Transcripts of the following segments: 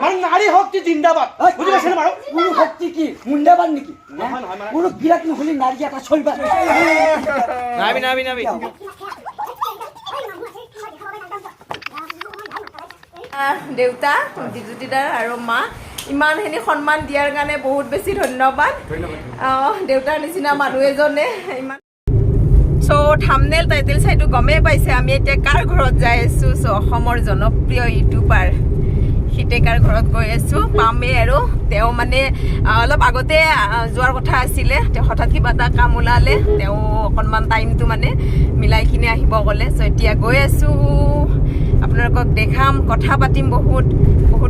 মানে নাৰী শক্তি জিন্দাবাদ বুঝি পাইছে না বাৰু পুৰুষ শক্তি কি মুন্ডাবাদ নেকি পুৰুষ বিৰাট নহলি নাৰী এটা চলবা নাবি দেউতা দিজুতিদাৰ আৰু মা ইমানখিনি সন্মান দিয়াৰ কাৰণে বহুত বেছি ধন্যবাদ দেউতাৰ নিচিনা মানুহ এজনে ইমান সো থাম্বনেল টাইটেল চাইটো গমে পাইছে আমি এতিয়া কাৰ ঘৰত যাই আছো সো অসমৰ জনপ্ৰিয় ইউটিউবাৰ হিতেকাৰ ঘৰত গৈ আছো পামে আৰু তেও মানে অলপ আগতে যোৱাৰ কথা আছিলে তে হঠাৎ কিবা এটা কাম ওলালে তেও অকণমান টাইমটো মানে মিলাইখিনি আহিব গ'লে সো এতিয়া গৈ আছো আপোনালোকক দেখাম কথা পাতিম বহুত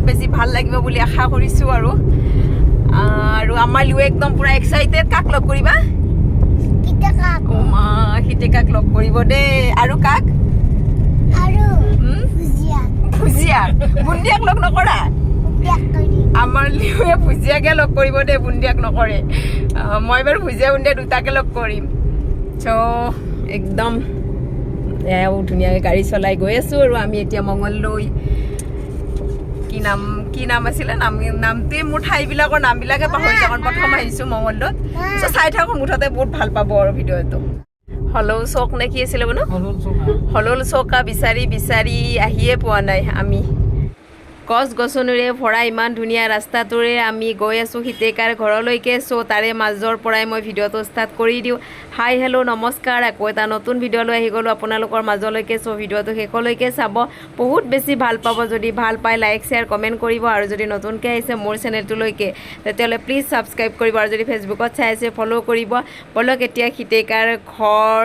বেছি ভাল লাগিব বুলি আশা কৰিছো আৰু আমাৰ লিও একদম পুৰা এক্সাইটেড কাক লগ কৰিবা হিতেকাক ও মা হিতেকাক লগ কৰিব দে আৰু কাক আৰু ভুজিয়া বুন্দিয়াক লগ নকৰা আমাৰ লিওয়ে ভুজিয়াকে লগ কৰিব দে বুন্দিয়াক নকৰে মই বাৰু ভুজিয়া বুন্দিয়া দুটাকে লগ কৰিম চ' একদম এও ধুনীয়াকৈ গাড়ী চলাই গৈ আছো আৰু আমি এতিয়া মঙললৈ কি নাম আছিলে নামটোৱে মোৰ ঠাইবিলাকৰ নামবিলাকে পাহৰি যাওঁ প্ৰথম আহিছোঁ মঙলদৈত চ' চাই থাকোঁ মুঠতে বহুত ভাল পাব আৰু ভিডিঅ'টো হলৌ চৌক নে কি আছিলে বোলো হলৌ চৌকা বিচাৰি আহিয়ে পোৱা নাই আমি গছ গছনিৰে ভৰা ইমান ধুনীয়া ৰাস্তাটোৰে আমি গৈ আছোঁ হিতেকাৰ ঘৰলৈকে চ' তাৰে মাজৰ পৰাই মই ভিডিঅ'টো ষ্টাৰ্ট কৰি দিওঁ হাই হেল্ল' নমস্কাৰ আকৌ এটা নতুন ভিডিঅ' লৈ আহি গ'লোঁ আপোনালোকৰ মাজলৈকে চ' ভিডিঅ'টো শেষলৈকে চাব বহুত বেছি ভাল পাব যদি ভাল পায় লাইক শ্বেয়াৰ কমেণ্ট কৰিব আৰু যদি নতুনকৈ আহিছে মোৰ চেনেলটোলৈকে তেতিয়াহ'লে প্লিজ ছাবস্ক্ৰাইব কৰিব আৰু যদি ফেচবুকত চাই আছে ফ'ল' কৰিব বলক এতিয়া হিতেকাৰ ঘৰ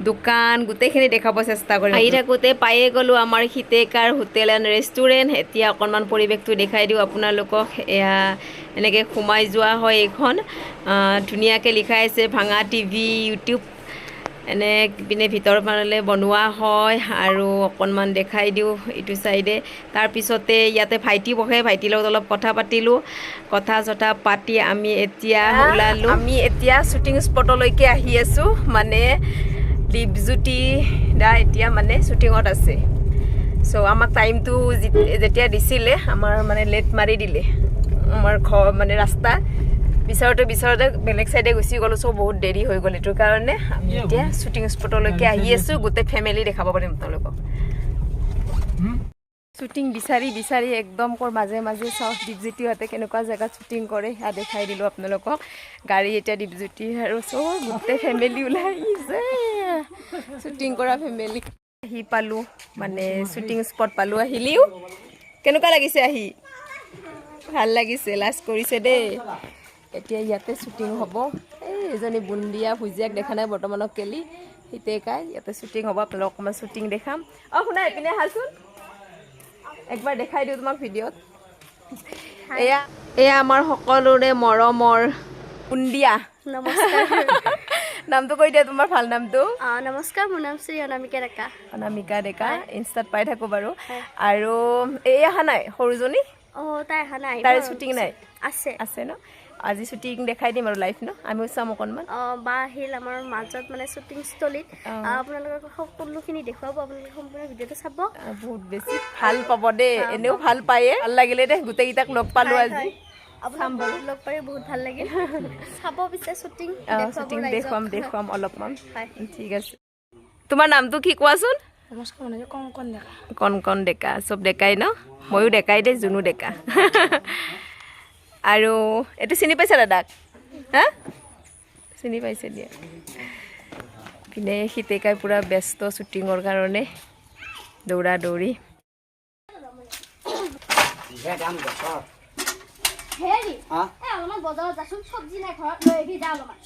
দোকান গোটেইখিনি দেখাব চেষ্টা কৰিম আহি থাকোঁতে পায়ে গ'লোঁ আমাৰ হিতেকাৰ হোটেল এণ্ড ৰেষ্টুৰেণ্ট এতিয়া অকণমান পৰিৱেশটো দেখাই দিওঁ আপোনালোকক এয়া এনেকৈ সোমাই যোৱা হয় এইখন ধুনীয়াকৈ লিখাই আছে ভাঙা টিভি ইউটিউব এনে পিনে ভিতৰ ফালে বনোৱা হয় আৰু অকণমান দেখাই দিওঁ এইটো চাইডে তাৰপিছতে ইয়াতে ভাইটি বহে ভাইটিৰ লগত অলপ কথা পাতিলোঁ কথা চথা পাতি আমি এতিয়া ওলালোঁ আমি এতিয়া শ্বুটিং স্পটলৈকে আহি আছোঁ মানে দীপজ্যোতি দা এতিয়া মানে শ্বুটিঙত আছে চ' আমাক টাইমটো যেতিয়া দিছিলে আমাৰ মানে লেট মাৰি দিলে আমাৰ ঘৰ মানে ৰাস্তা বিচাৰোঁতে বেলেগ চাইডে গুচি গ'লোঁ চ' বহুত দেৰি হৈ গ'ল এইটোৰ কাৰণে আমি এতিয়া শ্বুটিং স্পটলৈকে আহি আছোঁ গোটেই ফেমিলি দেখাব পাৰিম তেওঁলোকক শ্বুটিং বিচাৰি একদম মাজে চাওঁ দীপজ্যোতিহঁতে কেনেকুৱা জেগাত শ্বুটিং কৰে সেয়া দেখাই দিলোঁ আপোনালোকক গাড়ী এতিয়া দীপজ্যোতি আৰু চ' গোটেই ফেমিলি ওলাই আহিছে শ্বুটিং কৰা ফেমিলি আহি পালোঁ মানে শ্বুটিং স্পট পালোঁ আহিলিও কেনেকুৱা লাগিছে আহি ভাল লাগিছে লাজ কৰিছে দেই এতিয়া ইয়াতে শ্বুটিং হ'ব এই এজনী বুন্দিয়া ভুজিয়াক দেখা নাই বৰ্তমানক কেলি হিতেকাই ইয়াতে শ্বুটিং হ'ব আপোনালোকক অকণমান শ্বুটিং দেখাম শুনা এইপিনে আহাচোন একবাৰ দেখাই দিওঁ তোমাক ভিডিঅ'ত এয়া আমাৰ সকলোৰে মৰমৰ বুন্দিয়া নমস্কাৰ নামটো কৈ দিয়া তোমাৰ ভাল নামটো নমস্কাৰ মোৰ নাম শ্ৰী অনামিকা ডেকা ইনষ্টাত পাই থাকোঁ বাৰু আৰু এই অহা নাই সৰুজনী তাই অহা নাই তাৰে শ্বুটিং নাই আছে ন আজি শ্বুটিং দেখাই দিম আৰু লাইভ ন আমিও চাম অকণমান বা আহিল আমাৰ মাজত মানে শ্বুটিং স্থলীত আপোনালোকক সকলোখিনি দেখুৱাব আপোনালোকে সম্পূৰ্ণ ভিডিঅ'টো চাব বহুত বেছি ভাল পাব দেই এনেও ভাল পায়ে ভাল লাগিলে দেই গোটেইকেইটাক লগ পালোঁ আজি চাম বাৰু লগ পাই বহুত ভাল লাগিল চাব পিছে শ্বুটিং দেখুৱাম অলপমান ঠিক আছে তোমাৰ নামটো কি কোৱাচোন কণ ডেকা চব ডেকাই ন ময়ো ডেকাই দেই জুনু ডেকা আৰু এইটো চিনি পাইছে দাদাক হা চিনি পাইছে দিয়া পিনে হিতেকাই পূৰা ব্যস্ত শ্বুটিঙৰ কাৰণে দৌৰা দৌৰি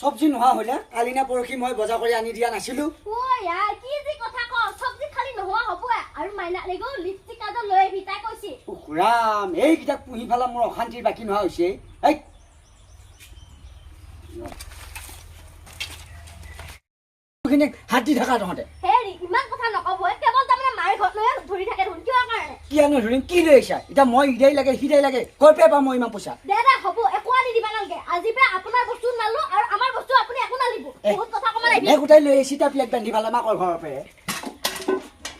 চব্জি নোহোৱা হ'লে কালি না পৰহি মই বজাৰ কৰি আনি দিয়া নাছিলোঁ ৰাম এইকেইটাক পুহি পেলাই মোৰ অশান্তিৰ বাকী নোহোৱা হৈছে হাত দি থাকা তহঁতে কিয়নো ধৰিম কি লৈ আহিছা এতিয়া মই ইদাই লাগে সিদাই লাগে কৰ পৰা পাম মই ইমান পইচা গোটাই লৈ আহিছি তাৰ প্লেট বান্ধি পেলাই মাকৰ ঘৰৰ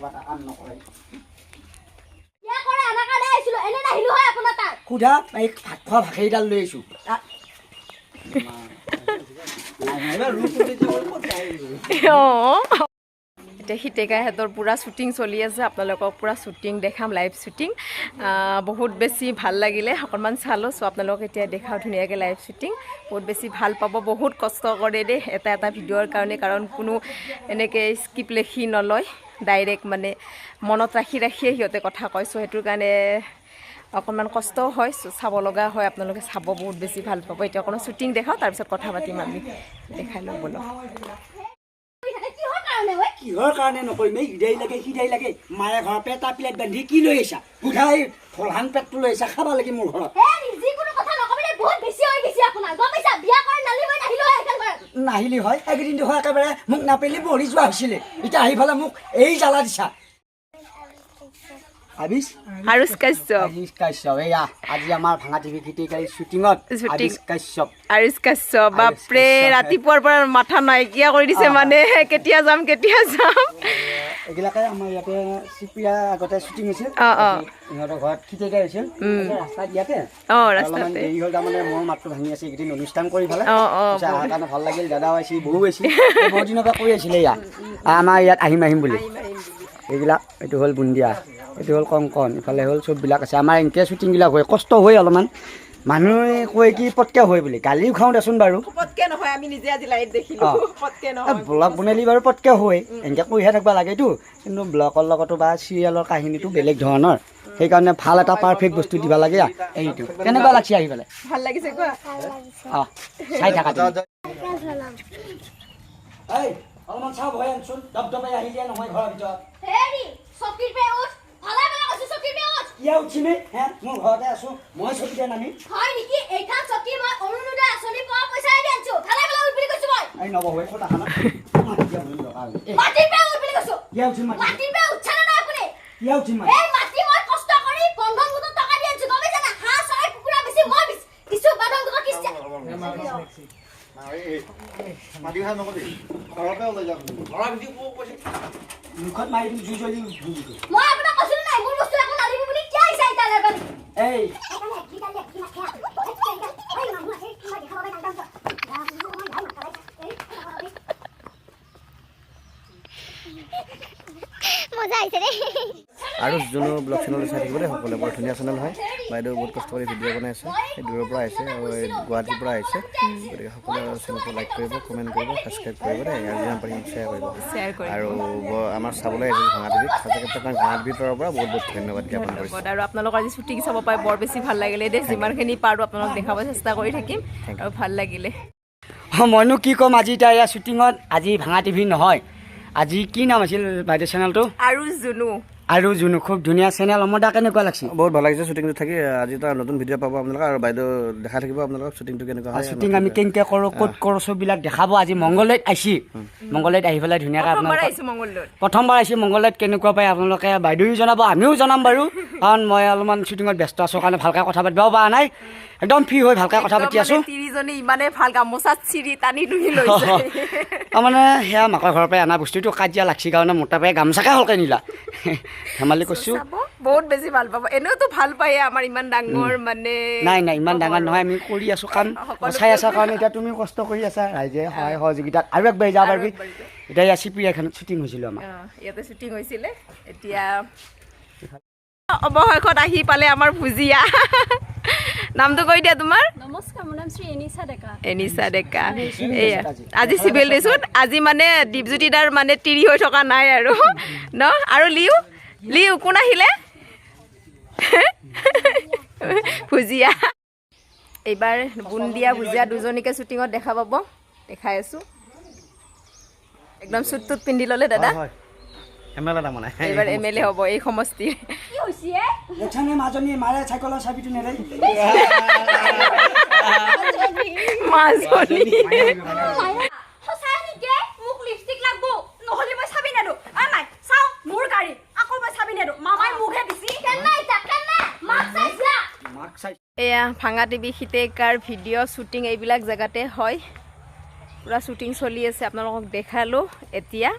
পৰা কাম নকৰে সুধা এই ভাত খোৱা ভাখেৰিডাল লৈ আহিছোঁ এতিয়া হিতেকাহঁতৰ পূৰা শ্বুটিং চলি আছে আপোনালোকক পূৰা শ্বুটিং দেখাম লাইভ শ্বুটিং বহুত বেছি ভাল লাগিলে অকণমান চালোঁ চ' আপোনালোকক এতিয়া দেখাওঁ ধুনীয়াকৈ লাইভ শ্বুটিং বহুত বেছি ভাল পাব বহুত কষ্ট কৰে দেই এটা এটা ভিডিঅ'ৰ কাৰণে কাৰণ কোনো এনেকৈ স্ক্ৰিপ্ট লিখি নলয় ডাইৰেক্ট মানে মনত ৰাখি ৰাখিয়ে সিহঁতে কথা কয় চ' সেইটোৰ কাৰণে অকণমান কষ্টও হয় চাব লগা হয় আপোনালোকে চাব বহুত বেছি ভাল পাব এতিয়া অকণমান শ্বুটিং দেখাওঁ তাৰপিছত কথা পাতিম আমি দেখাই লওঁ ব'লক কিহৰ কাৰণে নকৰিম এই সিদাই লাগে মায়ে ঘৰৰ পেটা প্লেট বান্ধি কি লৈ আহিছা সুধা এই ফলহান পেটটো লৈ আহিছা খাব লাগে মোৰ ঘৰত নাহিলি হয় এইকেইদিন দেখোন একেবাৰে মোক নাপেলি বহি যোৱা হৈছিলে এতিয়া আহি পেলাই মোক এই জ্বালা দিছা আৰুষ কাশ্যপ এয়া আজি আমাৰ ভাঙা টিভি গীতিকাৰী শ্বুটিঙত আৰুষ কাশ্যপ বাপৰে ৰাতিপুৱাৰ পৰা মাথা নাইকিয়া কৰি দিছে মানে কেতিয়া যাম এইবিলাকে আমাৰ ইয়াতে চিপিয়া আগতে শ্বুটিং হৈছিল ইহঁতৰ ঘৰত খিতেকাই হৈছিল ৰাস্তাত ইয়াতে অলপমান দেৰি হ'ল তাৰমানে মোৰ মাতটো ভাঙি আছে এইকেইদিন অনুষ্ঠান কৰি পেলাই অহাৰ কাৰণে ভাল লাগিল দাদাও আহিছিল বহু আহিছিল বহুত দিনৰ পৰা কৈ আছিলে ইয়াত আমাৰ ইয়াত আহিম বুলি এইবিলাক এইটো হ'ল বুন্দিয়া এইটো হ'ল কংকণ ইফালে হ'ল চববিলাক আছে আমাৰ এনেকৈ শ্বুটিংবিলাক হয় কষ্ট হয় অলপমান মানুহে কয় কি পটকৈ হয় বুলি গালিও খাওঁ দেচোন বাৰু ব্লগ বনালি বাৰু পটকৈ হয় এনেকৈ কৈহে থাকিব লাগেতো কিন্তু ব্লগৰ লগতো বা চিৰিয়েলৰ কাহিনীটো বেলেগ ধৰণৰ সেইকাৰণে ভাল এটা পাৰফেক্ট বস্তু দিব লাগে এইটো কেনেকুৱা লাগছে আহি পেলাই ভাল লাগিছে অঁ চাই থাকা অলপমান চাহ ভয় আনচোন দবদবাই আহিলে নহয় ঘৰৰ ভিতৰত কিয় উঠিমে মোৰ ঘৰতে আছো মই চকীতে নামি নবহে কথা খানা মুখত মাৰি দিম জুই জ্বলি Aryush Junu blog channel চাই থাকিব দেই সকলোৱে বৰ ধুনীয়া চেনেল হয় বাইদেউ বহুত কষ্ট কৰি ভিডিঅ' বনাই আছে এই দূৰৰ পৰা আহিছে আৰু গুৱাহাটীৰ পৰা আহিছে গতিকে সকলোৱে চেনেলটো লাইক কৰিব কমেণ্ট কৰিব ছাবস্ক্ৰাইব কৰিব দেই আৰু যিমান পাৰিম শ্বেয়াৰ কৰিব আৰু আমাৰ চাবলৈ আহিছে ভাঙা টিভিত সঁচাকৈ ভাঙা টিভিৰ পৰা বহুত বহুত ধন্যবাদ জ্ঞাপন কৰিছোঁ আৰু আপোনালোকৰ আজি শ্বুটিং চাব পাই বৰ বেছি ভাল লাগিলে দেই যিমানখিনি পাৰোঁ আপোনালোক দেখাব চেষ্টা কৰি থাকিম আৰু ভাল লাগিলে মইনো কি ক'ম আজি এতিয়া এয়া শ্বুটিঙত আজি ভাঙা টিভি নহয় আজি কি নাম আছিল বাইদেউ চেনেলটো আৰুষ জুনু খুব ধুনীয়া চেনেল অমদা কেনেকুৱা লাগছে বহুত ভাল লাগিছে শ্বুটিংটো থাকি আজি এটা নতুন ভিডিঅ' পাব আপোনালোকে আৰু বাইদেউ দেখা থাকিব আপোনালোকক শ্বুটিংটো কেনেকুৱা হয় শ্বুটিং আমি কেনেকৈ কৰোঁ ক'ত কৰোঁ চববিলাক দেখাব আজি মংগলদৈত মংগলদৈত আহি পেলাই ধুনীয়াকৈ আপোনালোকে প্ৰথমবাৰ আহিছোঁ মংগলদৈত কেনেকুৱা পায় আপোনালোকে বাইদেউ জনাব আমিও জনাম বাৰু কাৰণ মই অলপমান শ্বুটিঙত ব্যস্ত আছোঁ কাৰণে ভালকৈ কথা পাতিব পৰা নাই একদম ফ্ৰী হৈ ভালকৈ কথা পাতি আছোঁ ইমানে ভাল গামোচাত চিৰি টানি টুনি লৈছে মানে সেয়া মাকৰ ঘৰৰ পৰাই অনা বস্তুটো কাজিয়া লাগছি কাৰণে মোৰ তাৰ পৰাই গামোচাকে ভালকৈ নিলা ধেমালি কৈছোঁ বহুত বেছি ভাল পাব এনেওতো ভাল পায় আমাৰ ইমান ডাঙৰ মানে নাই ইমান ডাঙৰ নহয় আমি কৰি আছোঁ কাম চাই আছা কাৰণে এতিয়া তুমি কষ্ট কৰি আছা ৰাইজে সহায় সহযোগিতাত আৰু একবাৰ যাব পাৰিবি এতিয়া ইয়াত চিপিয়া এখনত শ্বুটিং হৈছিলোঁ আমাৰ ইয়াতে শ্বুটিং হৈছিলে এতিয়া অৱশেষত আহি পালে আমাৰ ভুজিয়া নামটো কৈ দিয়া তোমাৰ নমস্কাৰ মোৰ নাম শ্ৰী এনিছা ডেকা এয়া আজি চিভিল ড্ৰেছত আজি মানে দীপজ্যোতি দাৰ মানে তিৰি হৈ থকা নাই আৰু ন আৰু লিউ কোন আহিলে ভুজিয়া এইবাৰ বুন্দিয়া ভুজিয়া দুজনীকে শ্বুটিঙত দেখা পাব দেখাই আছোঁ একদম চুট টুট পিন্ধি ল'লে দাদা এইবাৰ MLA হ'ব এই সমষ্টিৰ এয়া ভাঙা টিভি হিতেকাৰ ভিডিঅ' শ্বুটিং এইবিলাক জেগাতে হয় পুৰা শ্বুটিং চলি আছে আপোনালোকক দেখালোঁ এতিয়া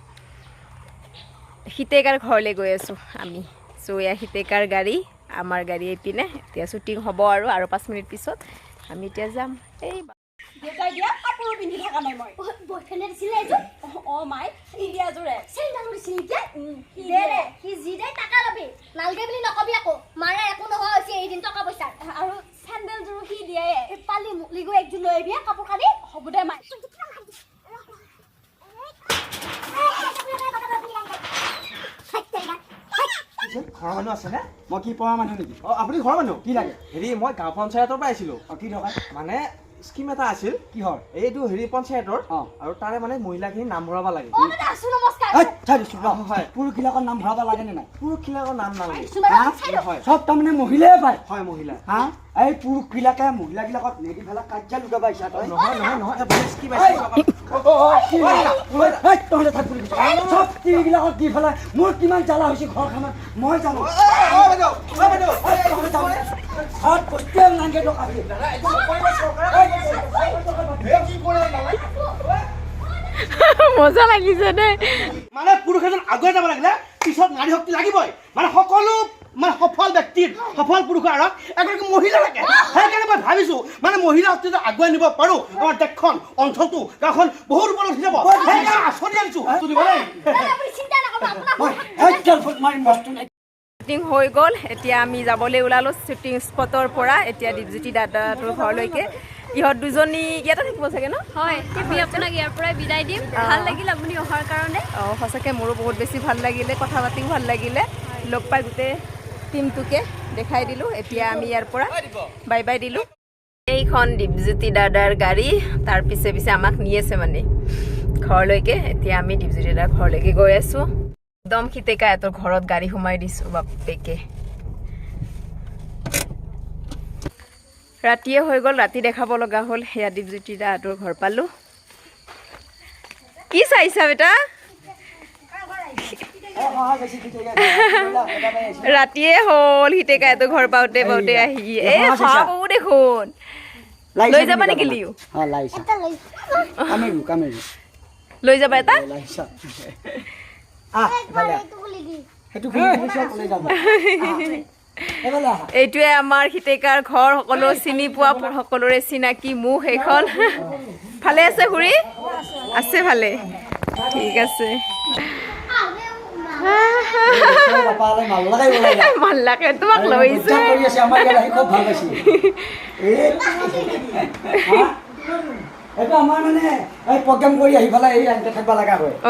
হিতেকাৰ ঘৰলৈ গৈ আছোঁ আমি চ' এয়া হিতেকাৰ গাড়ী আমাৰ গাড়ী এইপিনে এতিয়া শ্বুটিং হ'ব আৰু 5 মিনিট পিছত আমি এতিয়া যাম এই দেউতাই দিয়া কাপোৰ পিন্ধি থকা নাই মই বয়ফ্ৰেণ্ডে দিছিলে এযোৰ মাই ইণ্ডিয়া জোৰে চেইনডালো দিছিলে এতিয়া দে সি যি দে টাকা ল'বি নালগে বুলি নকবি আকৌ মাৰে একো নহয় হৈছে এইদিন টকা পইচা আৰু চেণ্ডেলযোৰো সি দিয়ে পালি মুকলি গৈ একযোৰ লৈ আহিবি কাপোৰ কানি হ'ব দে মাই ঘৰৰ মানুহ আছেনে মই কি পৰা মানুহ নেকি আপুনি ঘৰৰ মানুহ কি লাগে হেৰি মই গাঁও পঞ্চায়তৰ পৰা আহিছিলোঁ কি দৰকাৰ মানে স্কিম এটা আছিল কিহৰ এইটো হেৰি পঞ্চায়তৰ আৰু তাৰে মানে মহিলাখিনি নাম ভৰাব লাগে পুৰুষবিলাকৰ নাম ভৰাব লাগে নে নাই পুৰুষবিলাকৰ নাম নালাগে হয় চব তাৰমানে মহিলাই পায় হয় মহিলা হা এই পুৰুষবিলাকে মহিলাবিলাকক নেদি পেলাই কাজিয়া লুকাব আহিছা তই নহয় নহয় নহয় স্কিম চব টিভিবিলাকক দি পেলাই মোৰ কিমান জ্বালা হৈছে ঘৰখনত মই জানো মজা লাগিছে দেই মানে পুৰুষ এজন আগুৱাই যাব লাগিলে পিছত নাৰী শক্তি লাগিবই মানে সকলো মানে সফল ব্যক্তিৰ সফল পুৰুষৰ আঁৰত এগৰাকী মহিলা লাগে সেইকাৰণে মই ভাবিছোঁ মানে মহিলা শক্তি যদি আগুৱাই নিব পাৰোঁ আমাৰ দেশখন অঞ্চলটো গাঁওখন বহুত ওপৰত উঠি যাব সেইকাৰণে আঁচনি আনিছোঁ শ্বুটিং হৈ গ'ল এতিয়া আমি যাবলৈ ওলালোঁ শ্বুটিং স্পটৰ পৰা এতিয়া দীপজ্যোতি দাদাটোৰ ঘৰলৈকে ইহঁত দুজনী ইয়াতে থাকিব চাগে ন হয় আমি আপোনাক ইয়াৰ পৰাই বিদায় দিম ভাল লাগিল আপুনি অহাৰ কাৰণে সঁচাকৈ মোৰো বহুত বেছি ভাল লাগিলে কথা পাতিও ভাল লাগিলে লগ পাই গোটেই টিমটোকে দেখাই দিলোঁ এতিয়া আমি ইয়াৰ পৰা বাই বাই দিলোঁ এইখন দীপজ্যোতি দাদাৰ গাড়ী তাৰ পিছে পিছে আমাক নি আছে মানে ঘৰলৈকে এতিয়া আমি দীপজ্যোতি দাদাৰ ঘৰলৈকে গৈ আছোঁ একদম খিতেকা এহঁতৰ ঘৰত গাড়ী সোমাই দিছোঁ বাপেকে ৰাতিয়ে হৈ গ'ল ৰাতি দেখাব লগা হ'ল সেয়া দীপজ্যোতি দাহঁতৰ ঘৰ পালোঁ কি চাইছা বেটা ৰাতিয়ে হ'ল হিতেকাইতো ঘৰ পাওঁতে পাওঁতে আহি এই খাব দেখোন লৈ যাবা নেকি লিও লৈ যাবা এটা এইটোৱে আমাৰ হিতেকাৰ ঘৰ সকলো চিনি পোৱা সকলোৰে চিনাকি মুখ এইখন ভালে আছে খুৰী আছে ভালে ঠিক আছে ভাল লাগে তোমাক লৈছে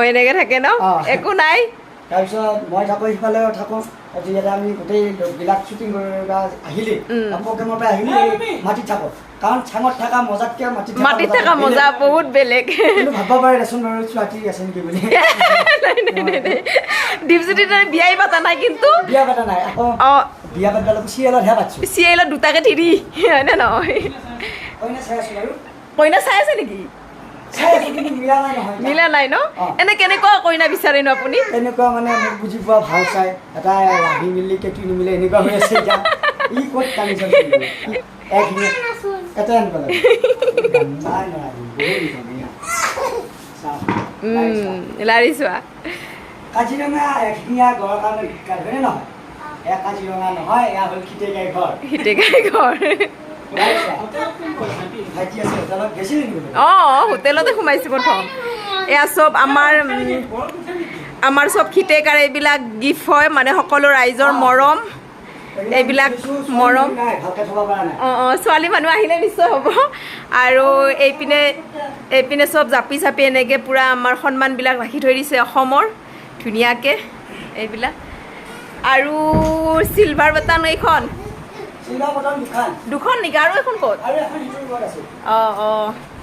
এনেকে থাকে ন একো নাই তাৰপিছত মই থাকোঁ সিফালেও থাকোঁ ইয়াতে আমি গোটেইবিলাক শ্বুটিং কৰিব আহিলে প্ৰগ্ৰেমৰ পৰা আহিলে মাটিত থাকোঁ কাৰণ চাঙত থকা মজাতকৈ মাটিত থকা মজা বহুত বেলেগ ভাবিব পাৰে দেচোন বাৰু ছোৱালী আছে নেকি বুলি দীপজ্যোতি বিয়াই পাতা নাই কিন্তু বিয়া পাতা নাই আকৌ বিয়া পাতিব লাগিব চিৰিয়েলতহে পাতিছোঁ চিৰিয়েলত দুটাকে তিৰি হয়নে নহয় কইনা চাই আছোঁ বাৰু কইনা চাই আছে নেকি মিলা নাই ন এনে কেনেকুৱা কইনা বিচাৰেনো আপুনি এনেকুৱা মানে মোক বুজি পোৱা ভাল চাই এটা ৰাহি মিলি কেটি নিমিলে এনেকুৱা হৈ আছে এতিয়া ই ক'ত কানি চাইছে এটা আনিব লাগে লাৰি চোৱা কাজিৰঙা এশিঙীয়া গড়ৰ কাৰণে বিখ্যাত হয়নে নহয় এয়া কাজিৰঙা নহয় এয়া হ'ল খিতেকাই ঘৰ হোটেলতে সোমাইছো প্ৰথম এয়া চব আমাৰ চব খিতেকাৰ এইবিলাক গিফ্ট হয় মানে সকলো ৰাইজৰ মৰম এইবিলাক মৰম ছোৱালী মানুহ আহিলে নিশ্চয় হ'ব আৰু এইপিনে চব জাপি চাপি এনেকৈ পূৰা আমাৰ সন্মানবিলাক ৰাখি থৈ দিছে অসমৰ ধুনীয়াকৈ এইবিলাক আৰু চিলভাৰ বাটান এইখন দুখন নেকি আৰু এখন ক'ত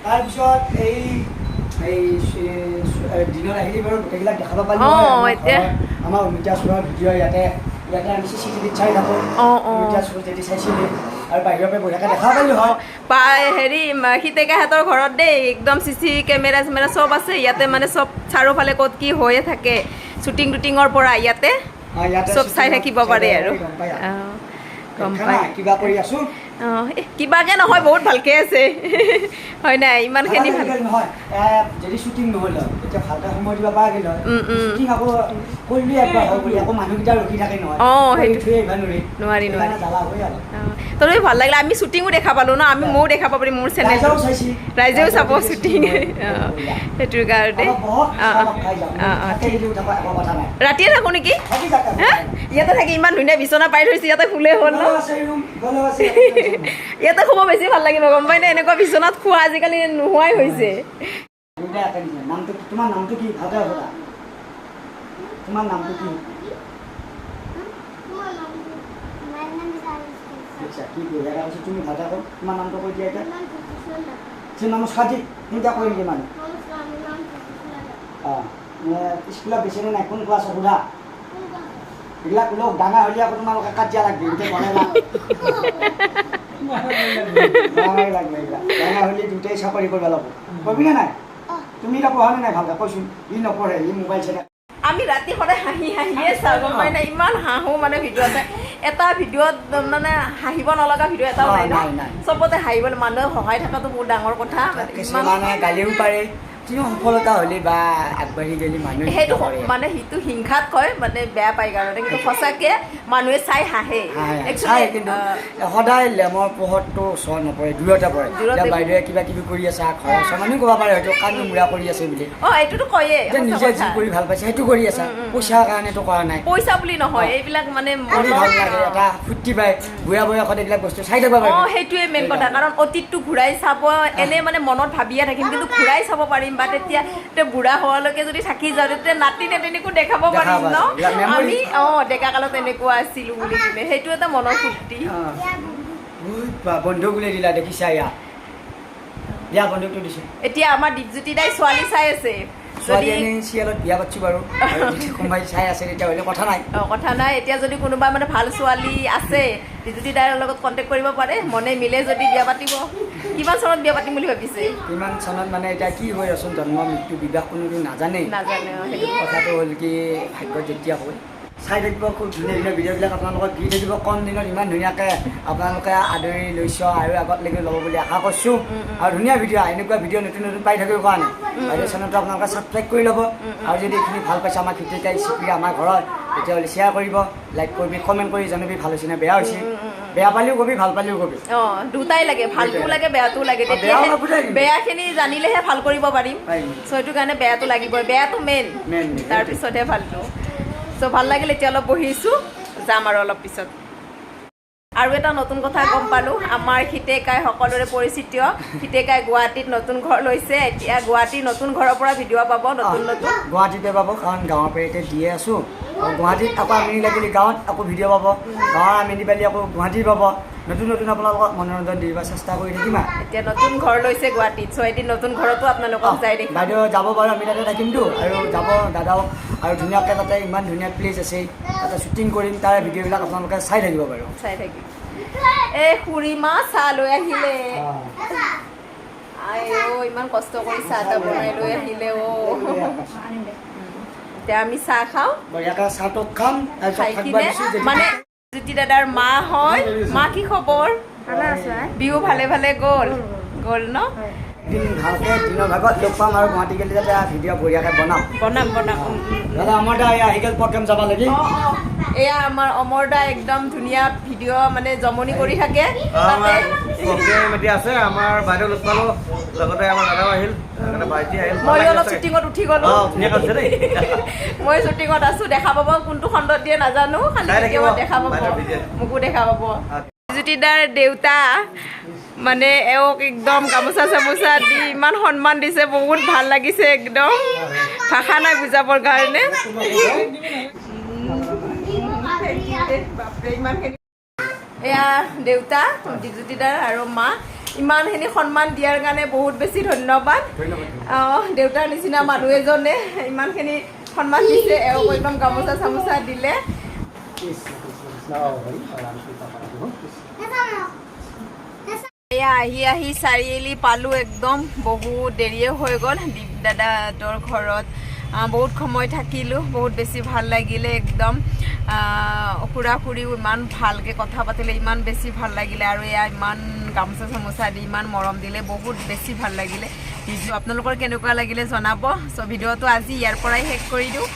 তাৰপিছত দিনত আহিলে বাৰু গোটেইবিলাক দেখাব পাৰিব আমাৰ অমিতা চোৰৰ ভিডিঅ' ইয়াতে আমি চিচিটিভিত চাই থাকোঁ অমিতা চোৰ যদি চাইছিলোঁ আৰু বাহিৰৰ পৰা বঢ়িয়াকৈ দেখা পাৰিলোঁ হয় হেৰি হিতেকাহঁতৰ ঘৰত দেই একদম চিচি কেমেৰা চেমেৰা চব আছে ইয়াতে মানে চব চাৰিওফালে ক'ত কি হৈয়ে থাকে শ্বুটিঙৰ পৰা ইয়াতে চব চাই থাকিব পাৰে আৰু গম পাই কিবা কৰি আছো কিবাকে নহয় বহুত ভালকে আছে হয় নাই ইমানখিনি ভাল নহয় যদি শ্বুটিং নহ'ল এতিয়া ভালকে সময় দিব পৰা গ'ল শ্বুটিং আকৌ কৰিলে একবাৰ হ'ব বুলি আকৌ মানুহকেইটা ৰখি থাকে নহয় সেইটো নোৱাৰি তথাপি ভাল লাগিলে আমি শ্বুটিঙো দেখা পালোঁ ন আমি ময়ো দেখা পাব পাৰিম মোৰ চেনেল ৰাইজেও চাব শ্বুটিং সেইটোৰ কাৰণে ৰাতিয়ে থাকোঁ নেকি ইয়াতে থাকি ইমান ধুনীয়া বিচনা পাই থৈছে ইয়াতে শুলে হ'ল ন ইয়াতে শুব বেছি ভাল লাগিব গম পাই নে এনেকুৱা বিচনাত খোৱা আজিকালি নোহোৱাই হৈছে তোমাৰ নামটো কি ভালকে কথা তোমাৰ নামটো কি কি কৰি তুমি ভালকে কওঁ তোমাৰ নামটো কৈ দিয়া এতিয়া নমস্কাৰ দি চিন্তা কৰি দিয়ে মানে স্কুলত বেছি নাই কোন ক্লাছত সোধা এইবিলাক লোক ডাঙৰ হ'লে আকৌ তোমালোকে কাজিয়া লাগবে এতিয়া বনাই লাগবে ডাঙৰ হ'লে দুটাই চাকৰি কৰিব লাগিব কবিনে নাই তুমি এতিয়া পঢ়া নাই ভালকে কৈছোন ই নপঢ়ে ই মোবাইল চাই আমি ৰাতি সদায় হাঁহিয়ে চাওঁ গম পাই নাই ইমান হাঁহো মানে ভিডিঅ'তে এটা ভিডিঅ'ত মানে হাঁহিব নলগা ভিডিঅ' এটাও নাই ন চবতে হাঁহিব মানুহে সহায় থকাটো বহুত ডাঙৰ কথা কিছুমানে গালিও পাৰে কিনো সফলতা হ'লে বা আগবাঢ়ি গ'লে মানুহে সেইটো মানে সিটো হিংসাত কয় মানে বেয়া পায় কাৰণে কিন্তু সঁচাকৈ মানুহে চাই হাঁহে কিন্তু সদায় লেমৰ পোহৰটো ওচৰত নপৰে দূৰতে পৰে বাইদেৱে কিবা কিবি কৰি আছে ঘৰৰ ওচৰ মানুহে ক'ব পাৰে হয়তো কাম নোমোৰা কৰি আছে বুলি এইটোতো কয়ে নিজে যি কৰি ভাল পাইছে সেইটো কৰি আছে পইচাৰ কাৰণেতো কৰা নাই পইচা বুলি নহয় এইবিলাক মানে ভাল লাগে এটা ফূৰ্তি পায় বুঢ়া বয়সত এইবিলাক বস্তু চাই থাকিব পাৰে সেইটোৱে মেইন কথা কাৰণ অতীতটো ঘূৰাই চাব এনে মানে মনত ভাবিয়ে থাকিম কিন্তু ঘূৰাই চাব পাৰিম বা তেতিয়া বুঢ়া হোৱালৈকে যদি থাকি যাওঁ তেতিয়া নাতি নাতিনীকো দেখাব পাৰিম ন আমি ডেকা কালত এনেকুৱা আছিলো বুলি কিনে সেইটো এটা মনৰ ফূৰ্তি বন্ধু বুলি দিলা দেখিছা ইয়া বন্ধুকটো দিছে এতিয়া আমাৰ দীপজ্যোতি দাই ছোৱালী চাই আছে ছোৱালীজনী চিৰিয়েলত বিয়া পাতিছোঁ বাৰু কোনোবাই চাই আছে তেতিয়াহ'লে কথা নাই কথা নাই এতিয়া যদি কোনোবা মানে ভাল ছোৱালী আছে দীপজ্যোতি দাইৰ লগত কণ্টেক্ট কৰিব পাৰে মনে মিলে যদি বিয়া পাতিব কিমান চনত বিয়া পাতিম বুলি ভাবিছে কিমান চনত মানে এতিয়া কি হয় ৰচোন জন্ম মৃত্যু বিবাহ কোনোটো নাজানেই সেইটো কথাটো হ'ল কি ভাগ্যত যেতিয়া হয় চাই থাকিব খুব ধুনীয়া ধুনীয়া ভিডিঅ'বিলাক আপোনালোকক দি থাকিব কম দিনত ইমান ধুনীয়াকৈ আপোনালোকে আদৰি লৈছোঁ আৰু আগতলৈকে ল'ব বুলি আশা কৰিছোঁ আৰু ধুনীয়া ভিডিঅ' এনেকুৱা ভিডিঅ' নতুন নতুন পাই থাকিব কাৰণে বাইদেউ চেনেলটো আপোনালোকে ছাবস্ক্ৰাইব কৰি ল'ব আৰু যদি এইখিনি ভাল পাইছে আমাৰ খিতিকাই চিপি আমাৰ ঘৰত তেতিয়াহ'লে শ্বেয়াৰ কৰিব লাইক কৰিবি কমেণ্ট কৰি জনাবি ভাল হৈছে নে বেয়া হৈছে বেয়া পালেও কবি ভাল পালেও কবি দুটাই লাগে ভালটোও লাগে বেয়াটোও লাগে তেতিয়া বেয়াখিনি জানিলেহে ভাল কৰিব পাৰিম চ' সেইটো কাৰণে বেয়াটো লাগিবই বেয়াটো মেইন তাৰপিছতহে ভালটো চ' ভাল লাগিল এতিয়া অলপ বহিছোঁ যাম আৰু অলপ পিছত আৰু এটা নতুন কথা গম পালোঁ আমাৰ খিতেকাই সকলোৰে পৰিচিত খিতেকাই গুৱাহাটীত নতুন ঘৰ লৈছে এতিয়া গুৱাহাটীৰ নতুন ঘৰৰ পৰা ভিডিঅ' পাব নতুন গুৱাহাটীতে পাব কাৰণ গাঁৱৰ পৰা এতিয়া দিয়ে আছোঁ গুৱাহাটীত আকৌ আমিনি লাগিলে গাঁৱত আকৌ ভিডিঅ' পাব গাঁৱৰ আমিনি পালি আকৌ গুৱাহাটীত পাব নতুন নতুন আপোনালোকক মনোৰঞ্জন দিব চেষ্টা কৰি থাকিম এতিয়া নতুন ঘৰ লৈছে গুৱাহাটীত চ' এদিন নতুন ঘৰতো আপোনালোকক যাই দেখিম বাইদেউ যাব বাৰু আমি তাতে থাকিমতো আৰু যাব দাদাও আৰু ধুনীয়াকৈ তাতে ইমান ধুনীয়া প্লেচ আছে তাতে শ্বুটিং কৰিম তাৰ ভিডিঅ'বিলাক আপোনালোকে চাই থাকিব বাৰু চাই থাকিম এই খুৰীমা চাহ লৈ আহিলে ইমান কষ্ট কৰি চাহ এটা বনাই লৈ আহিলে এতিয়া আমি চাহ খাওঁ চাহটো খাম খাই কিনে মানে জ্যোতি দাদাৰ মা হয় মা কি খবৰ বিহু ভালে ভালে গ'ল ন ভালকৈ দিনৰ ভাগত লগ পাম আৰু গুৱাহাটী গ'লে যাতে ভিডিঅ' বঢ়িয়াকৈ বনাম দাদা আমাৰ দা আহি গ'ল প্ৰগ্ৰেম যাব লাগে এয়া আমাৰ অমৰ দা একদম ধুনীয়া ভিডিঅ' মানে জমনি কৰি থাকে আছে আমাৰ বাইদেউ লগ পালোঁ লগতে আমাৰ দাদাও আহিল মই অলপ শ্বুটিঙত উঠি গ'লো মই শ্বুটিঙত আছোঁ দেখা পাব কোনটো খণ্ডত দিয়ে নাজানো খালি দেখা পাব মোকো দেখা পাব জ্যোতি দাৰ দেউতা মানে এওঁক একদম গামোচা চামোচা দি ইমান সন্মান দিছে বহুত ভাল লাগিছে একদম ভাষা নাই বুজাবৰ কাৰণে এয়া দেউতা দীপজ্যোতি দাৰ আৰু মা ইমানখিনি সন্মান দিয়াৰ কাৰণে বহুত বেছি ধন্যবাদ দেউতাৰ নিচিনা মানুহ এজনে ইমানখিনি সন্মান দিছে এওঁক একদম গামোচা চামোচা দিলে আহি চাৰিআলি পালোঁ একদম বহুত দেৰিয়ে হৈ গ'ল দীপ দাদাহঁতৰ ঘৰত বহুত সময় থাকিলোঁ বহুত বেছি ভাল লাগিলে একদম খুৰা খুৰীও ইমান ভালকৈ কথা পাতিলে, ইমান বেছি ভাল লাগিলে। আৰু এয়া ইমান গামোচা চামোচা দি ইমান মৰম দিলে, বহুত বেছি ভাল লাগিলে। ভিডিঅ' আপোনালোকৰ কেনেকুৱা লাগিলে জনাব। চ' ভিডিঅ'টো আজি ইয়াৰ পৰাই শেষ কৰি দিওঁ।